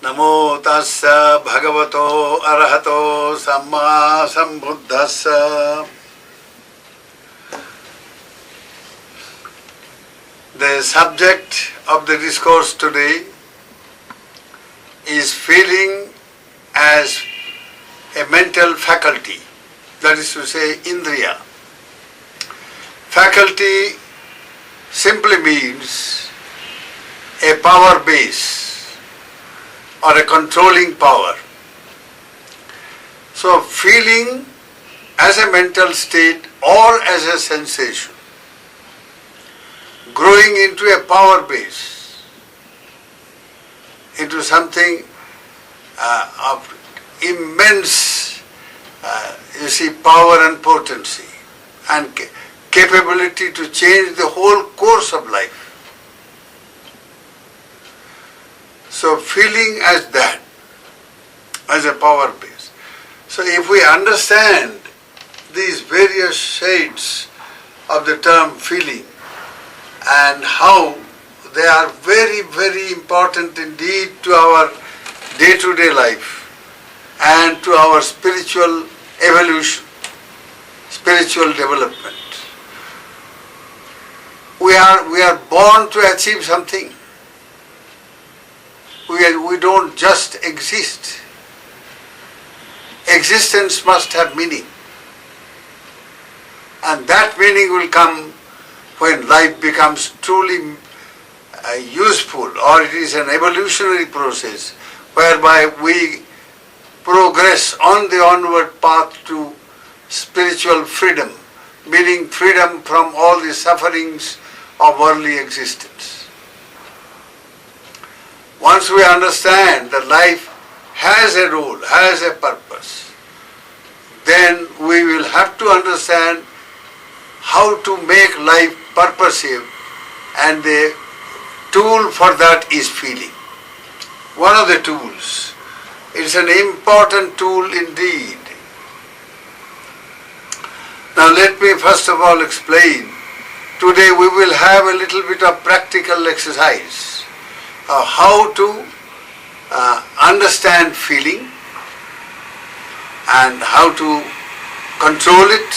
Namo tassa bhagavato arahato samma sambuddhassa. The subject of the discourse today is feeling as a mental faculty, that is to say, Indirya. Faculty simply means a power base or a controlling power. So feeling as a mental state or as a sensation, growing into a power base, into something of immense, power and potency and capability to change the whole course of life. So feeling as that, as a power base. So if we understand these various shades of the term feeling and how they are very, very important indeed to our day-to-day life and to our spiritual evolution, spiritual development. We are born to achieve something. We don't just exist. Existence must have meaning. And that meaning will come when life becomes truly useful, or it is an evolutionary process whereby we progress on the onward path to spiritual freedom, meaning freedom from all the sufferings of worldly existence. Once we understand that life has a role, has a purpose, then we will have to understand how to make life purposive, and the tool for that is feeling. One of the tools. It's an important tool indeed. Now let me first of all explain. Today we will have a little bit of practical exercise of how to understand feeling and how to control it,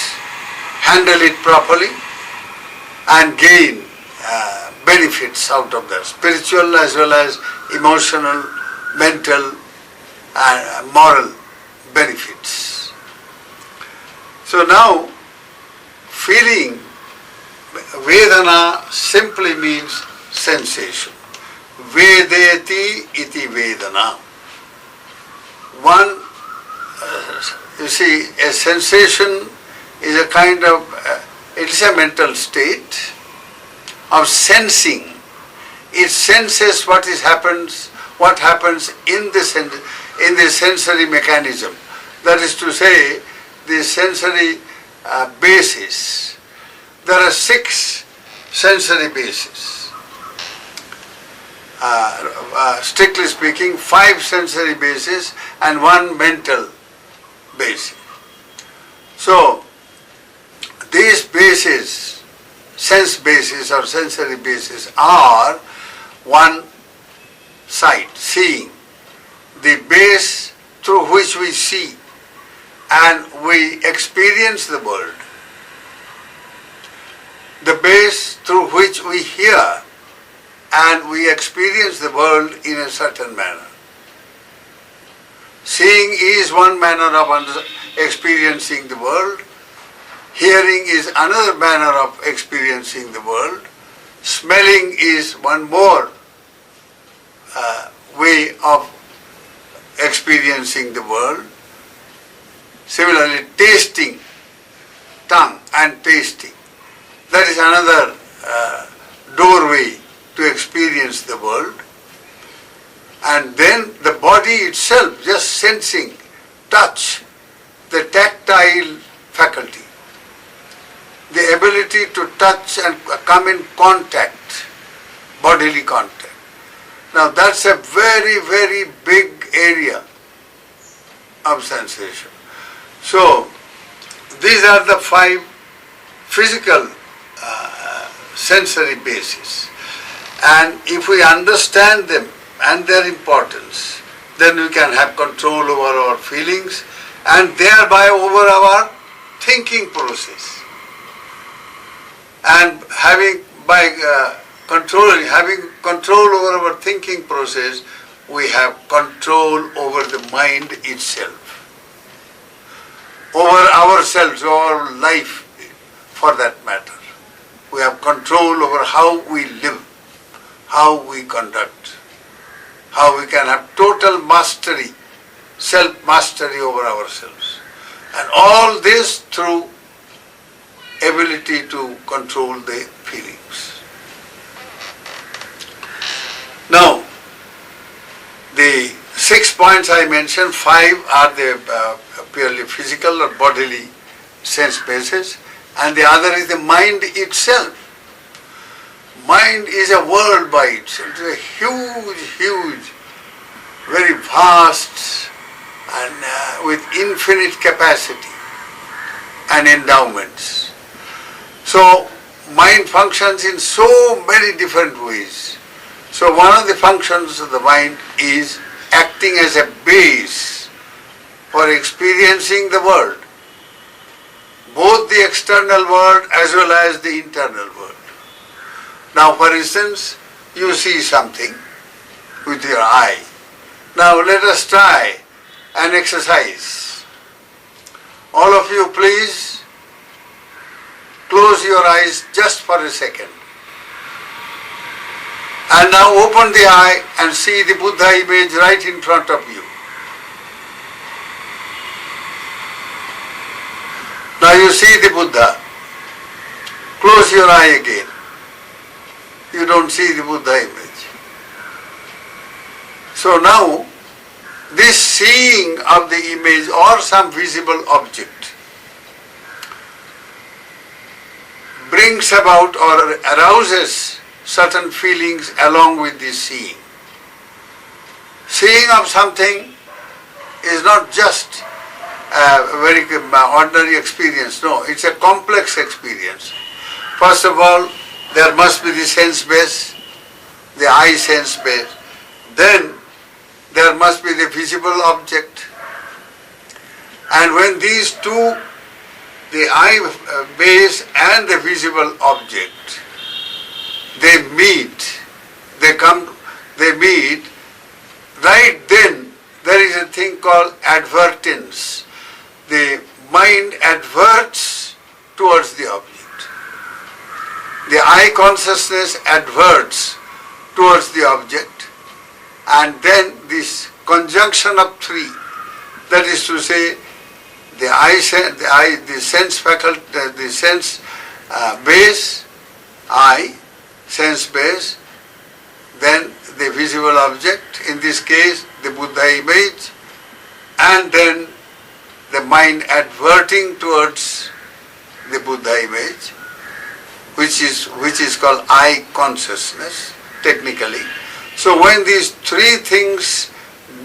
handle it properly, and gain benefits out of that, spiritual as well as emotional, mental and moral benefits. So now, feeling, Vedana simply means sensation. Vedeti iti Vedana. One, a sensation is a kind of, it is a mental state of sensing. It senses what happens in the sensory mechanism. That is to say, the sensory bases. There are 6 sensory bases. Strictly speaking, 5 sensory bases and 1 mental base. So, these bases, sense bases or sensory bases, are one sight, seeing, the base through which we see and we experience the world, the base through which we hear and we experience the world in a certain manner. Seeing is one manner of experiencing the world. Hearing is another manner of experiencing the world. Smelling is one more way of experiencing the world. Similarly, tasting, tongue and tasting, that is another doorway to experience the world. And then the body itself, just sensing, touch, the tactile faculty, the ability to touch and come in contact, bodily contact. Now that's a very, very big area of sensation. So these are the 5 physical sensory bases. And if we understand them and their importance, then we can have control over our feelings and thereby over our thinking process. And having control over our thinking process, we have control over the mind itself, over ourselves, over our life for that matter. We have control over how we live, how we conduct, how we can have total mastery, self-mastery over ourselves. And all this through ability to control the feelings. Now, the 6 points I mentioned, 5 are the purely physical or bodily sense bases, and the other is the mind itself. Mind is a world by itself. It's a huge, very vast and with infinite capacity and endowments. So, mind functions in so many different ways. So, one of the functions of the mind is acting as a base for experiencing the world, both the external world as well as the internal world. Now, for instance, you see something with your eye. Now, let us try an exercise. All of you, please close your eyes just for a second. And now open the eye and see the Buddha image right in front of you. Now you see the Buddha. Close your eye again. You don't see the Buddha image. So now, this seeing of the image or some visible object brings about or arouses certain feelings along with this seeing. Seeing of something is not just a very ordinary experience. No, it's a complex experience. First of all, there must be the sense base, the eye sense base. Then there must be the visible object. And when these two, the eye base and the visible object, they meet, right then there is a thing called advertence. The mind adverts towards the object. The eye consciousness adverts towards the object, and then this conjunction of three, that is to say, the sense faculty, the sense base, eye, sense base, then the visible object, in this case the Buddha image, and then the mind adverting towards the Buddha image, which is called eye consciousness technically. So when these three things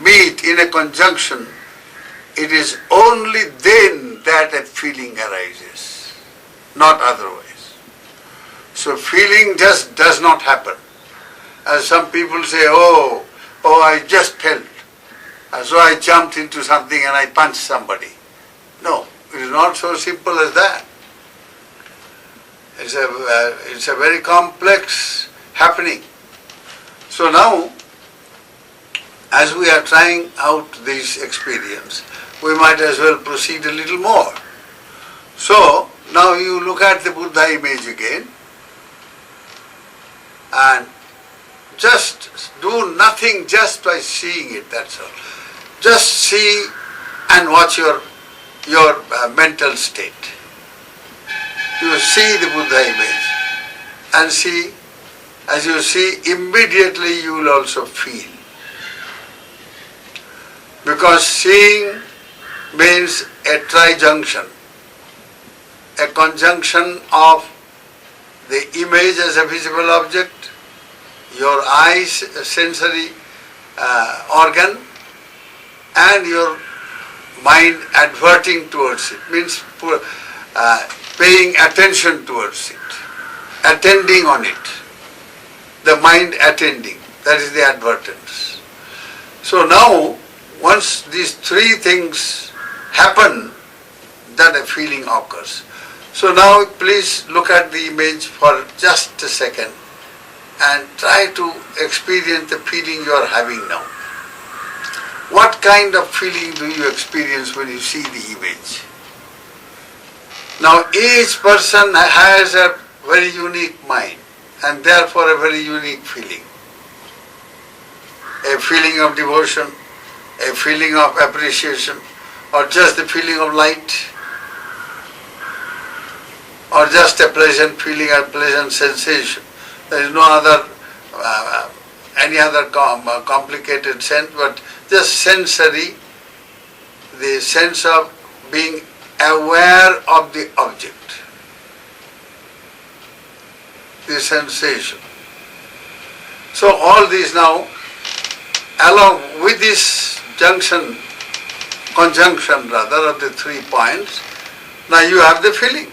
meet in a conjunction, it is only then that a feeling arises, not otherwise. So feeling just does not happen. As some people say, oh, I just felt, so I jumped into something and I punched somebody. No, it is not so simple as that. It's a very complex happening. So now, as we are trying out this experience, we might as well proceed a little more. So, now you look at the Buddha image again and just do nothing just by seeing it, that's all. Just see and watch your mental state. You see the Buddha image and see, as you see, immediately you will also feel. Because seeing means a trijunction, a conjunction of the image as a visible object, your eyes, sensory organ, and your mind adverting towards it, means paying attention towards it, attending on it, the mind attending, that is the advertence. So now, once these three things happen, then a feeling occurs. So now please look at the image for just a second and try to experience the feeling you are having now. What kind of feeling do you experience when you see the image? Now each person has a very unique mind and therefore a very unique feeling. A feeling of devotion, a feeling of appreciation, or just the feeling of light, or just a pleasant feeling, a pleasant sensation. There is no other, any other complicated sense, but just sensory, the sense of being aware of the object, the sensation. So all these now, along with this conjunction rather of the 3 points, now you have the feeling.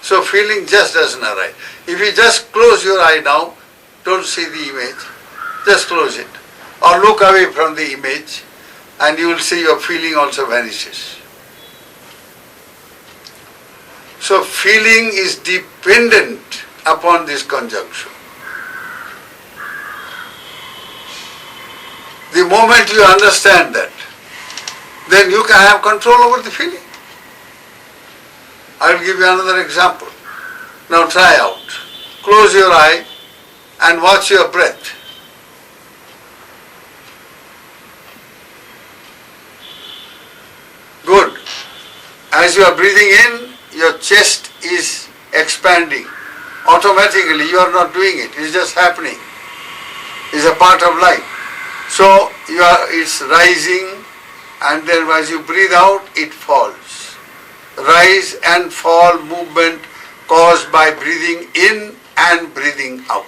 So feeling just doesn't arise. If you just close your eye now, don't see the image, just close it. Or look away from the image and you will see your feeling also vanishes. So feeling is dependent upon this conjunction. The moment you understand that, then you can have control over the feeling. I will give you another example. Now try out. Close your eye and watch your breath. Good. As you are breathing in, your chest is expanding. Automatically, you are not doing it. It's just happening. It's a part of life. So it's rising, and then as you breathe out, it falls. Rise and fall movement caused by breathing in and breathing out.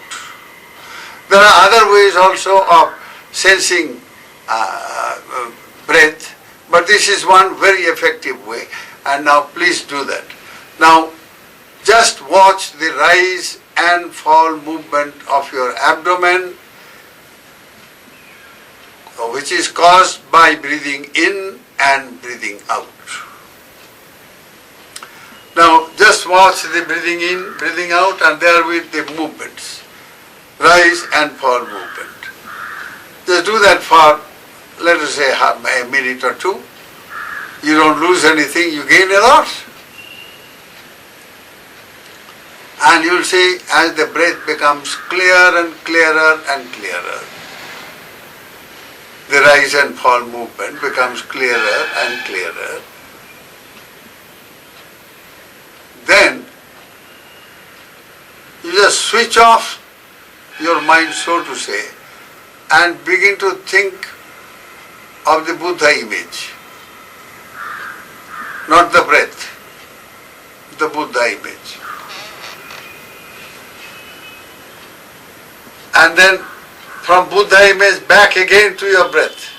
There are other ways also of sensing breath, but this is one very effective way, and now please do that. Now just watch the rise and fall movement of your abdomen, which is caused by breathing in and breathing out. Now just watch the breathing in, breathing out, and therewith the movements, rise and fall movement. Just do that for, let us say, a minute or two. You don't lose anything, you gain a lot. And you will see as the breath becomes clearer and clearer and clearer, the rise and fall movement becomes clearer and clearer. Then you just switch off your mind, so to say, and begin to think of the Buddha image, not the breath, the Buddha image. And then from Buddha image back again to your breath.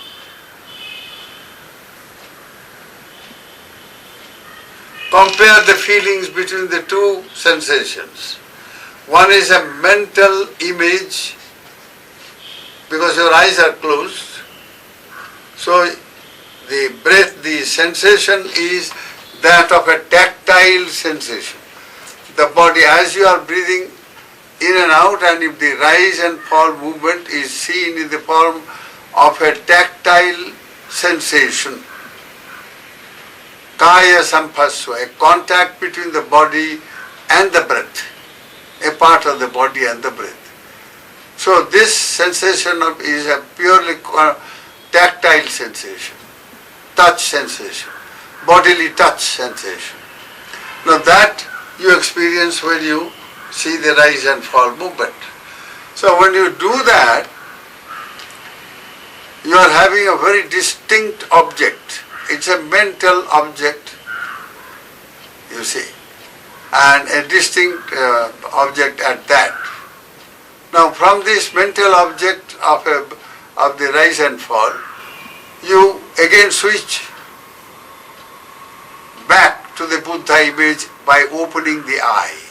Compare the feelings between the two sensations. One is a mental image because your eyes are closed. So the breath, the sensation is that of a tactile sensation. The body, as you are breathing in and out, and if the rise and fall movement is seen in the form of a tactile sensation, kaya sampasva, a contact between the body and the breath, a part of the body and the breath. So this sensation is a purely tactile sensation, touch sensation, bodily touch sensation. Now that you experience when you see the rise and fall movement. So when you do that, you are having a very distinct object. It's a mental object, you see, and a distinct object at that. Now from this mental object of the rise and fall, you again switch back to the Buddha image by opening the eye.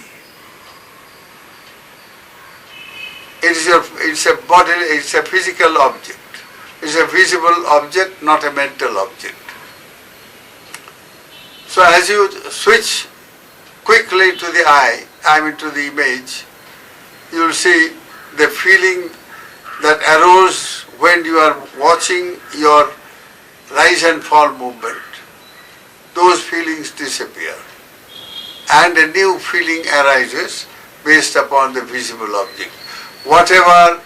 It's a bodily, it's a physical object. is a visible object, not a mental object. So as you switch quickly to the eye, to the image, you will see the feeling that arose when you are watching your rise and fall movement. Those feelings disappear and a new feeling arises based upon the visible object. Whatever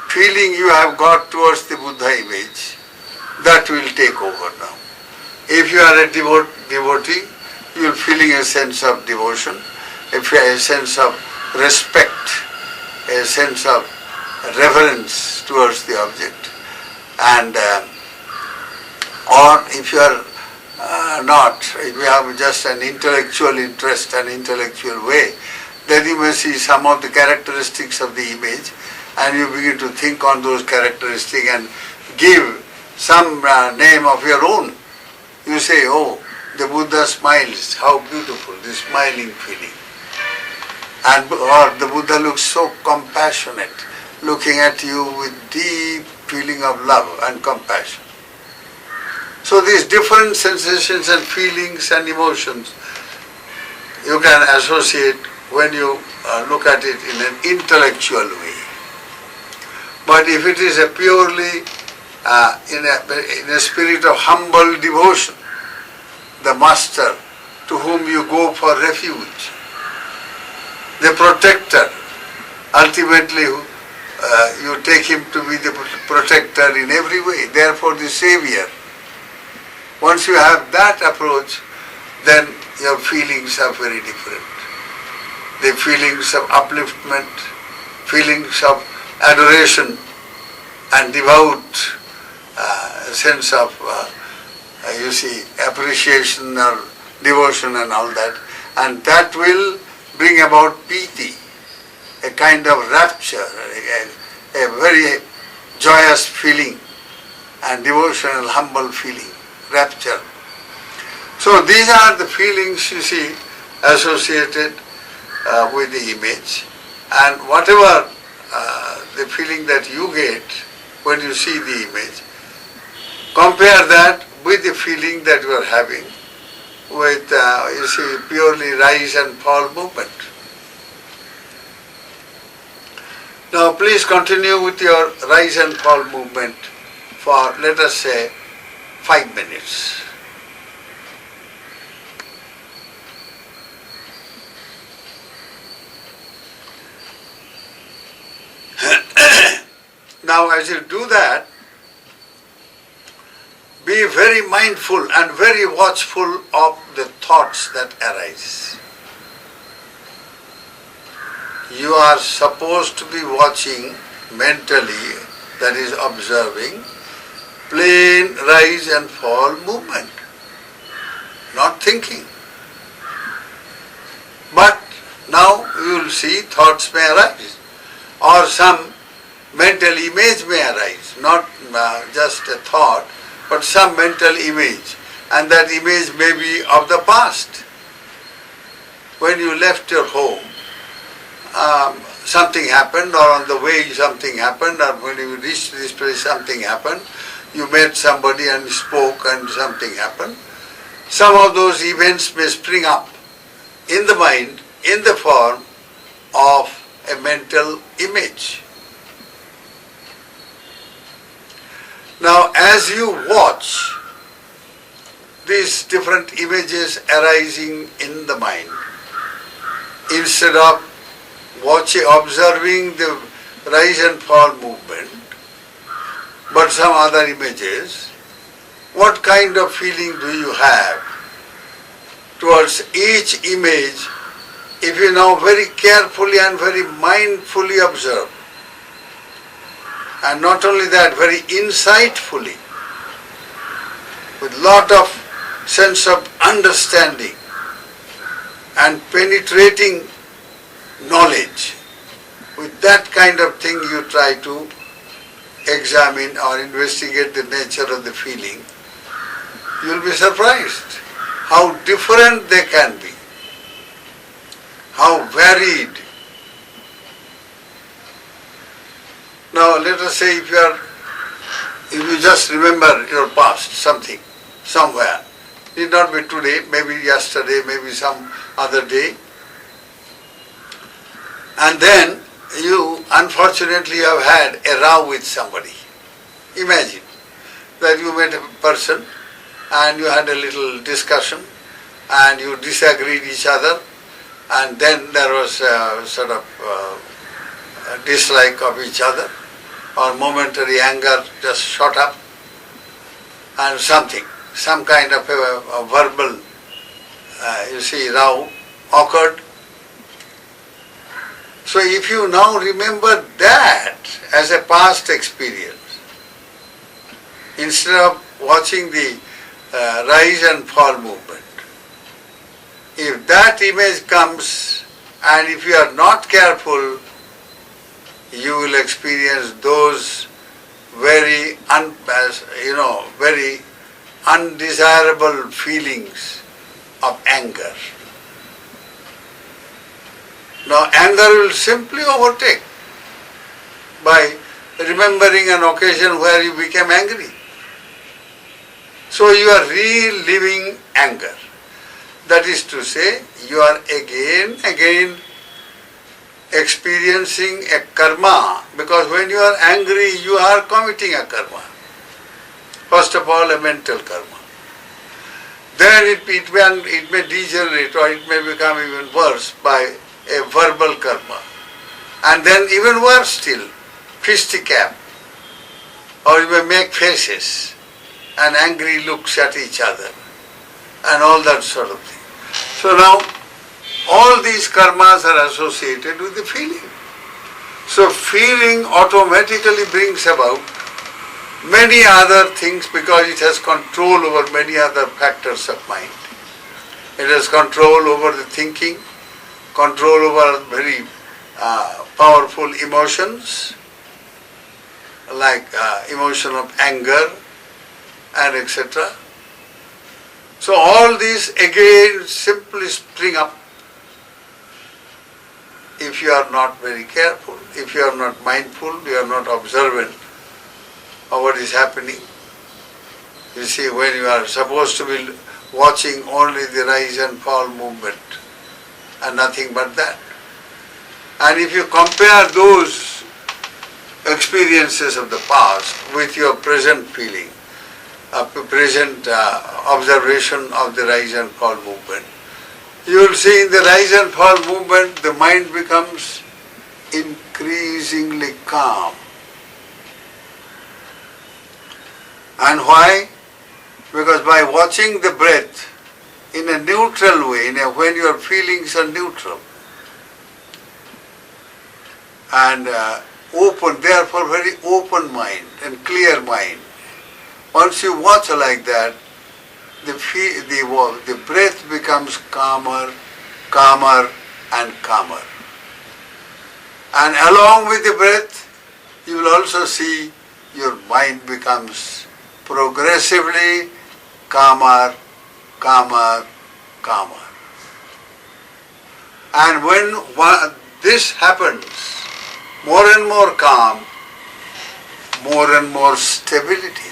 feeling you have got towards the Buddha image, that will take over now. If you are a devotee, you will feeling a sense of devotion, a sense of respect, a sense of reverence towards the object. And or if you are not, if you have just an intellectual interest, an intellectual way, then you may see some of the characteristics of the image and you begin to think on those characteristics and give some name of your own. You say, oh, the Buddha smiles, how beautiful, this smiling feeling. And or the Buddha looks so compassionate, looking at you with deep feeling of love and compassion. So these different sensations and feelings and emotions you can associate when you look at it in an intellectual way. But if it is a purely in a spirit of humble devotion, the master to whom you go for refuge, the protector, ultimately you take him to be the protector in every way, therefore the savior. Once you have that approach, then your feelings are very different. The feelings of upliftment, feelings of adoration and devout sense of, appreciation or devotion and all that. And that will bring about piti, a kind of rapture, a very joyous feeling and devotional, humble feeling, rapture. So these are the feelings you see associated with the image, and whatever the feeling that you get when you see the image, compare that with the feeling that you are having with, purely rise and fall movement. Now please continue with your rise and fall movement for, let us say, 5 minutes. Now as you do that, be very mindful and very watchful of the thoughts that arise. You are supposed to be watching mentally, that is observing, plain rise and fall movement, not thinking. But now you will see thoughts may arise, or some mental image may arise, not just a thought, but some mental image, and that image may be of the past. When you left your home, something happened, or on the way something happened, or when you reached this place something happened, you met somebody and spoke and something happened. Some of those events may spring up in the mind in the form of a mental image. Now as you watch these different images arising in the mind, instead of observing the rise and fall movement, but some other images, what kind of feeling do you have towards each image if you now very carefully and very mindfully observe? And not only that, very insightfully, with lot of sense of understanding and penetrating knowledge. With that kind of thing you try to examine or investigate the nature of the feeling, you will be surprised how different they can be, how varied. Now let us say if you are You just remember your past, something, somewhere. It need not be today, maybe yesterday, maybe some other day. And then you, unfortunately, have had a row with somebody. Imagine that you met a person and you had a little discussion and you disagreed each other, and then there was a sort of a dislike of each other, or momentary anger just shot up, and some kind of a verbal, row occurred. So if you now remember that as a past experience, instead of watching the rise and fall movement, if that image comes and if you are not careful, you will experience those very very undesirable feelings of anger. Now anger will simply overtake by remembering an occasion where you became angry. So you are reliving anger. That is to say, you are again experiencing a karma, because when you are angry, you are committing a karma. First of all, a mental karma. Then it may degenerate, or it may become even worse by a verbal karma. And then even worse still, fisticuff, or you may make faces and angry looks at each other and all that sort of thing. So now, all these karmas are associated with the feeling. So feeling automatically brings about many other things because it has control over many other factors of mind. It has control over the thinking, control over very powerful emotions like emotion of anger and etc. So all these again simply spring up if you are not very careful, if you are not mindful, you are not observant of what is happening. You see, when you are supposed to be watching only the rise and fall movement and nothing but that. And if you compare those experiences of the past with your present feeling, present observation of the rise and fall movement, you will see in the rise and fall movement the mind becomes increasingly calm. And why? Because by watching the breath in a neutral way, when your feelings are neutral and open, therefore very open mind and clear mind, once you watch like that, the breath becomes calmer, calmer and calmer. And along with the breath, you will also see your mind becomes progressively calmer, calmer, calmer. And when this happens, more and more calm, more and more stability.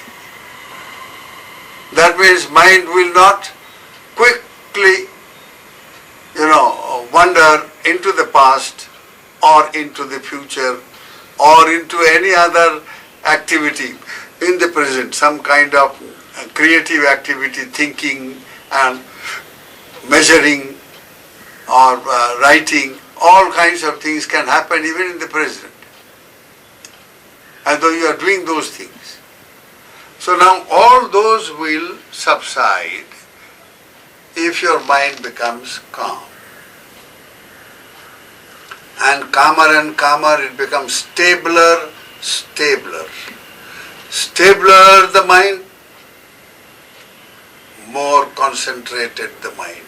That means mind will not quickly, wander into the past or into the future or into any other activity in the present, some kind of creative activity, thinking and measuring or writing. All kinds of things can happen even in the present, as though you are doing those things. So now all those will subside if your mind becomes calm. And calmer it becomes stabler, stabler. Stabler the mind, more concentrated the mind.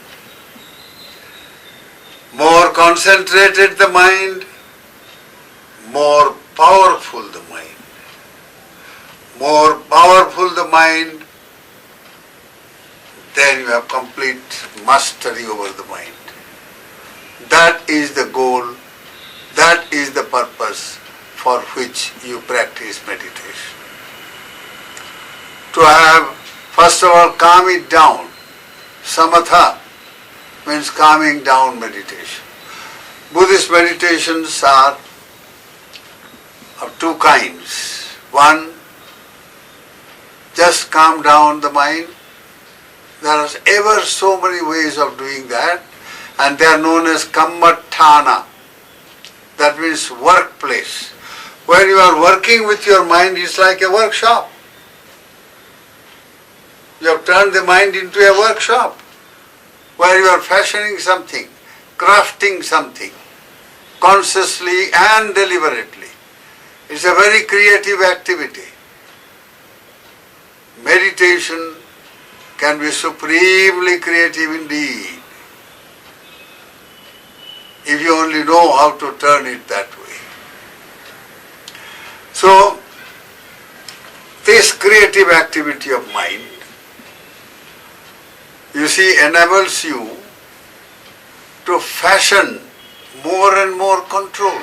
More concentrated the mind, more powerful the mind. More powerful the mind, then you have complete mastery over the mind. That is the goal, that is the purpose for which you practice meditation. to have, first of all, calm it down. Samatha means calming down meditation. Buddhist meditations are of two kinds. One, just calm down the mind. There are ever so many ways of doing that, and they are known as kammatthana. That means workplace. When you are working with your mind, it's like a workshop. You have turned the mind into a workshop where you are fashioning something, crafting something, consciously and deliberately. It's a very creative activity. Meditation can be supremely creative indeed, if you only know how to turn it that way. So, this creative activity of mind, you see, enables you to fashion more and more control.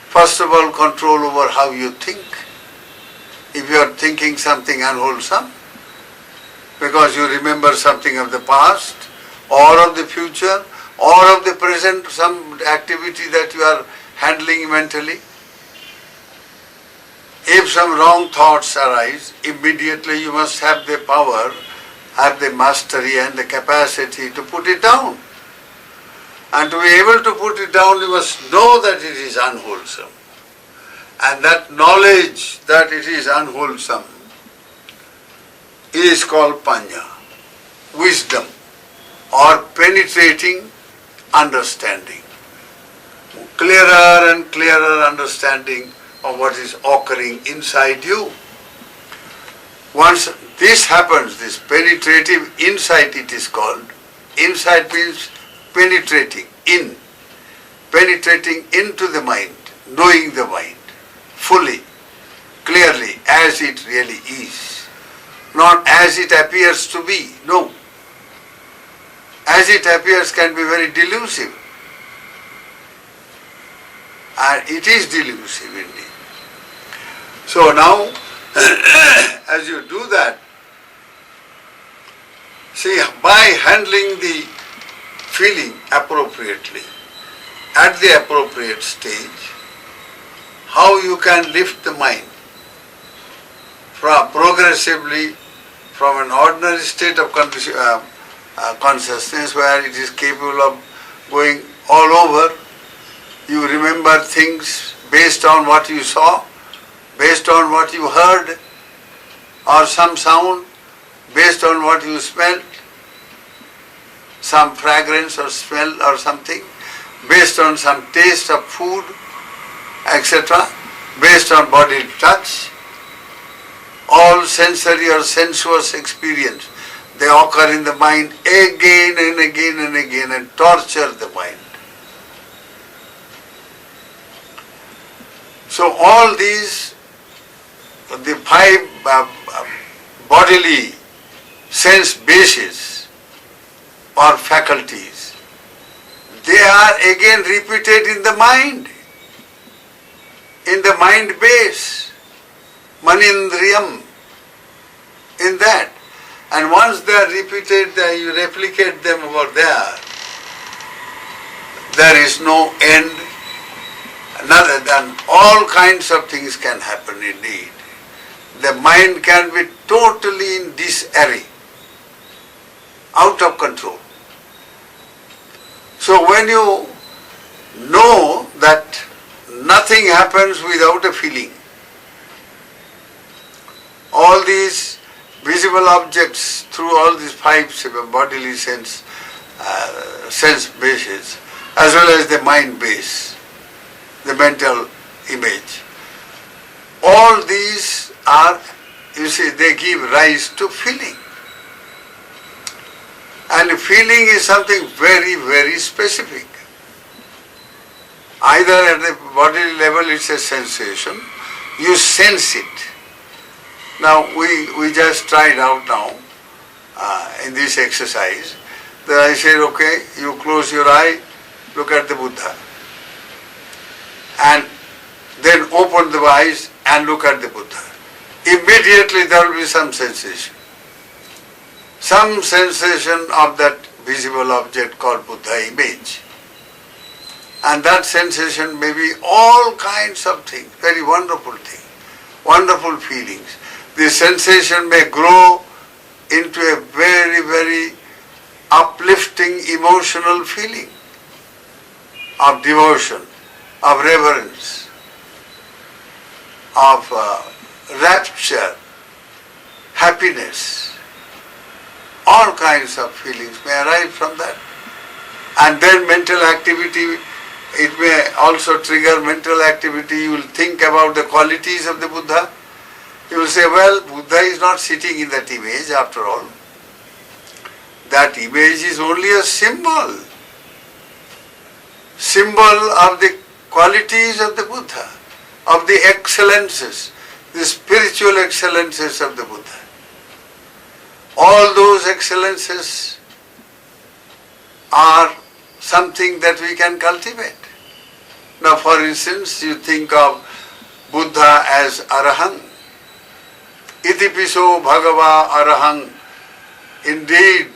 First of all, control over how you think. If you are thinking something unwholesome, because you remember something of the past, or of the future, or of the present, some activity that you are handling mentally, if some wrong thoughts arise, immediately you must have the power, have the mastery and the capacity to put it down. And to be able to put it down, you must know that it is unwholesome. And that knowledge that it is unwholesome is called panya, wisdom, or penetrating understanding. Clearer and clearer understanding of what is occurring inside you. Once this happens, this penetrative insight it is called. Insight means penetrating into the mind, knowing the mind fully, clearly, as it really is. Not as it appears to be, no. As it appears can be very delusive. And it is delusive indeed. So now, as you do that, see, by handling the feeling appropriately, at the appropriate stage, how you can lift the mind progressively from an ordinary state of consciousness where it is capable of going all over. You remember things based on what you saw, based on what you heard, or some sound, based on what you smelled, some fragrance or smell or something, based on some taste of food, etc., based on bodily touch. All sensory or sensuous experience, they occur in the mind again and again and again and torture the mind. So all these, the five bodily sense bases or faculties, they are again repeated in the mind base, manindriyam, in that. And once they are repeated, you replicate them over there. There is no end. Other than all kinds of things can happen indeed. The mind can be totally in disarray, out of control. So when you know that nothing happens without a feeling, all these visible objects through all these five bodily sense bases, as well as the mind base, the mental image, all these are, you see, they give rise to feeling. And feeling is something very, very specific. Either at the bodily level it's a sensation, you sense it. Now we just tried out now in this exercise that I said, okay, you close your eye, look at the Buddha. And then open the eyes and look at the Buddha. immediately there will be some sensation. Some sensation of that visible object called Buddha image. And that sensation may be all kinds of things, very wonderful things, wonderful feelings. The sensation may grow into a very, very uplifting emotional feeling of devotion, of reverence, of rapture, happiness. All kinds of feelings may arise from that. And then mental activity, it may also trigger mental activity. You will think about the qualities of the Buddha. You will say, well, Buddha is not sitting in that image after all. That image is only a symbol. Symbol of the qualities of the Buddha, of the excellences, the spiritual excellences of the Buddha. All those excellences are something that we can cultivate. Now, for instance, you think of Buddha as Arahant. Itipiso Bhagava Arahant. Indeed,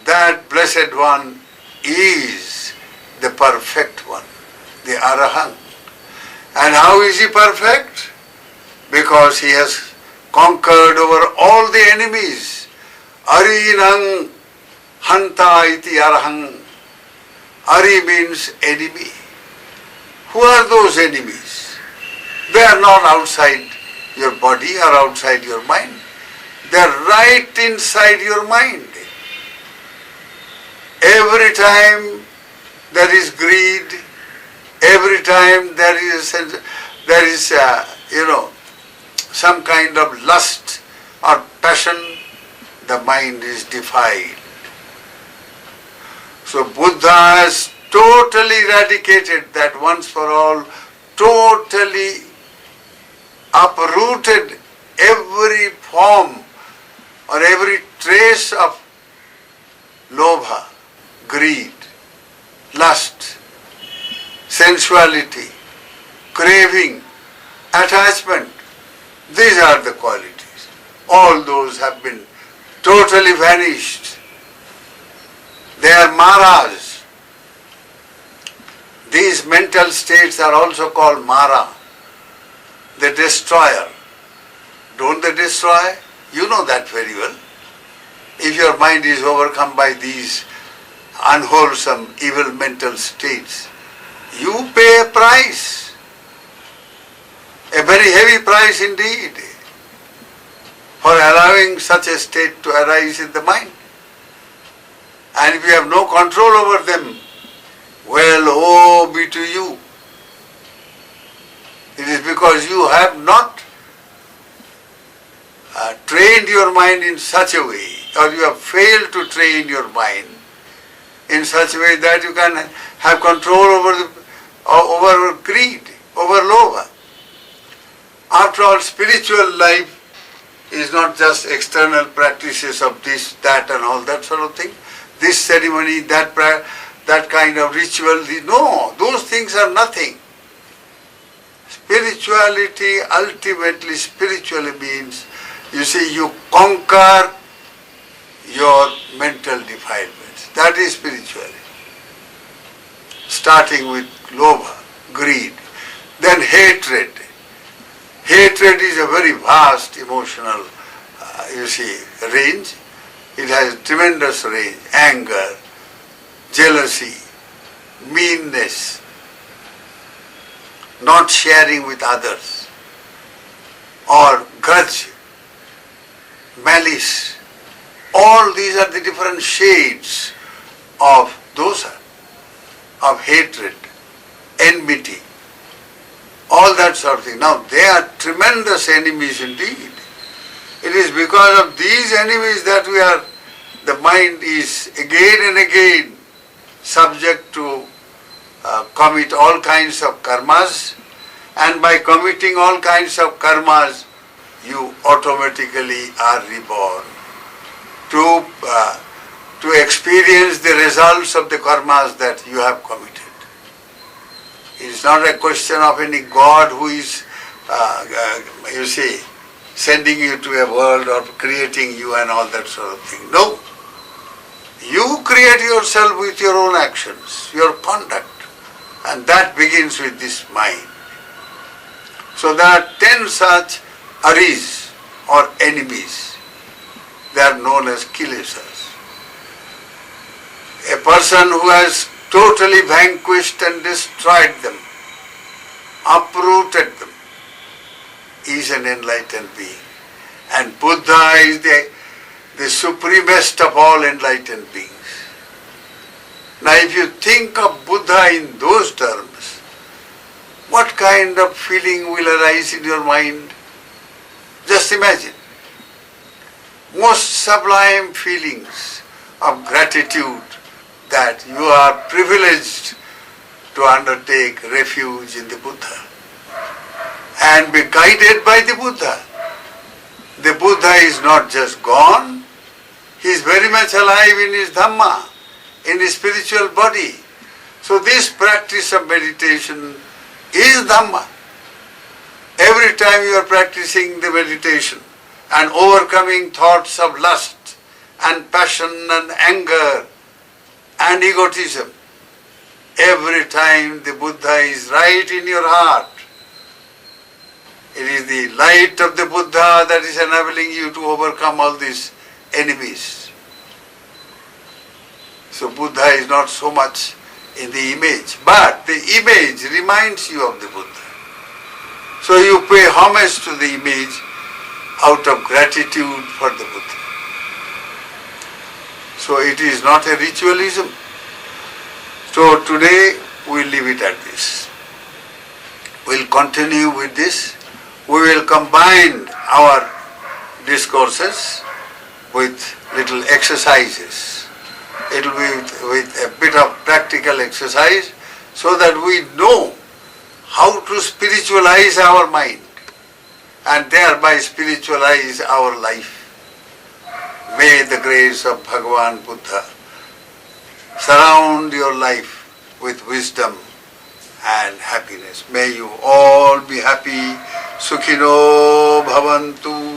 that blessed one is the perfect one, the Arahant. And how is he perfect? Because he has conquered over all the enemies. Arinang hanta iti arahang. Ari means enemy. Who are those enemies? They are not outside your body or outside your mind. They are right inside your mind. Every time there is greed, every time there is some kind of lust or passion, the mind is defiled. So Buddha has totally eradicated that once for all, totally uprooted every form or every trace of lobha, greed, lust, sensuality, craving, attachment. These are the qualities. All those have been totally vanished. They are maras. These mental states are also called mara, the destroyer. Don't they destroy? You know that very well. If your mind is overcome by these unwholesome, evil mental states, you pay a price, a very heavy price indeed, for allowing such a state to arise in the mind. And if you have no control over them, well, woe be to you. It is because you have not trained your mind in such a way, or you have failed to train your mind in such a way that you can have control over greed, over lobha. After all, spiritual life is not just external practices of this, that and all that sort of thing. This ceremony, that kind of ritual. No, those things are nothing. Spirituality, ultimately spiritually means, you see, you conquer your mental defilements. That is spirituality. Starting with lobha, greed, then hatred. Hatred is a very vast emotional, range. It has a tremendous range. Anger, jealousy, meanness, not sharing with others, or grudge, malice. All these are the different shades of dosa, of hatred, enmity, all that sort of thing. Now, they are tremendous enemies indeed. It is because of these enemies that the mind is again and again subject to commit all kinds of karmas, and by committing all kinds of karmas, you automatically are reborn to experience the results of the karmas that you have committed. It is not a question of any God who is, sending you to a world or creating you and all that sort of thing. No. You create yourself with your own actions, your conduct. And that begins with this mind. So there are 10 such aris or enemies. They are known as kilesas. A person who has totally vanquished and destroyed them, uprooted them, is an enlightened being. And Buddha is the supremest of all enlightened beings. Now if you think of Buddha in those terms, what kind of feeling will arise in your mind? Just imagine. Most sublime feelings of gratitude that you are privileged to undertake refuge in the Buddha and be guided by the Buddha. The Buddha is not just gone, he is very much alive in his Dhamma, in his spiritual body. So this practice of meditation is Dhamma. Every time you are practicing the meditation and overcoming thoughts of lust and passion and anger and egotism, every time the Buddha is right in your heart. It is the light of the Buddha that is enabling you to overcome all these enemies. So Buddha is not so much in the image, but the image reminds you of the Buddha. So you pay homage to the image out of gratitude for the Buddha. So it is not a ritualism. So today we leave it at this. We'll continue with this. We will combine our discourses with little exercises. It will be with a bit of practical exercise so that we know how to spiritualize our mind and thereby spiritualize our life. May the grace of Bhagavan Buddha surround your life with wisdom and happiness. May you all be happy. Sukhino bhavantu.